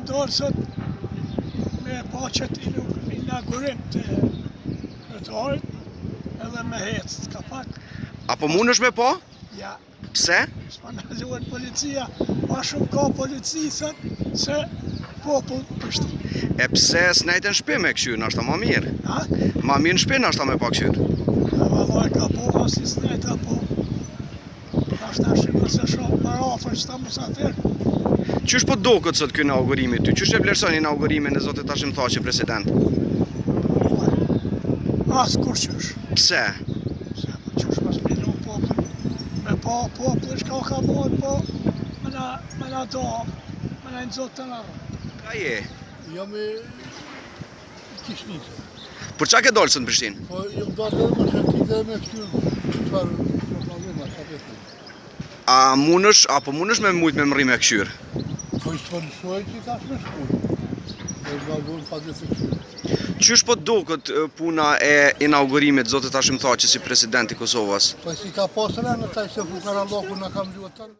dorë sot me paqet inaugurim të kretarit edhe me hecë s'ka pak. Apo mund është me po? Ja, Pse? s'ma në luhet policia, ma shumë ka polici sot se popull Prishtinë. E pse s'najtë në shpi me këshyrë, nështë ma mirë? Ha? Ma mirë në shpi nështë me pa këshyrë. Dhe vallaj ka po, si s'najtë apo. Ashtë ta shqimë se shumë për afer që ta musafir. Qysh po do këtë sot kjo inaugurimi ty? Qysh e vlerëson inaugurimin e Zotit Hashim Thaçi president? As kur qysh. Pse? Se po qysh mas minu popull. Me pa popull shka ka bojnë po me na do, me na nëzot të nërë. Ka je? Jam e Kishnisë. Për qa ke dollë së në Prishtinë? Po jam dalë me shërtite me këshyrë qëfar problema ka vetë. A munësh, apo munësh me mujt me mëri me këshyrë? Po ishtë për nëshoj që ka shme shkuj. E ma vënë pa dhe të këshyrë. Qysh po do këtë puna e inaugurimit Zotit Hashim Thaçi si president i Kosovës? Po si ka pasë rënë taj se fukara loku në kam gjuhë tërë.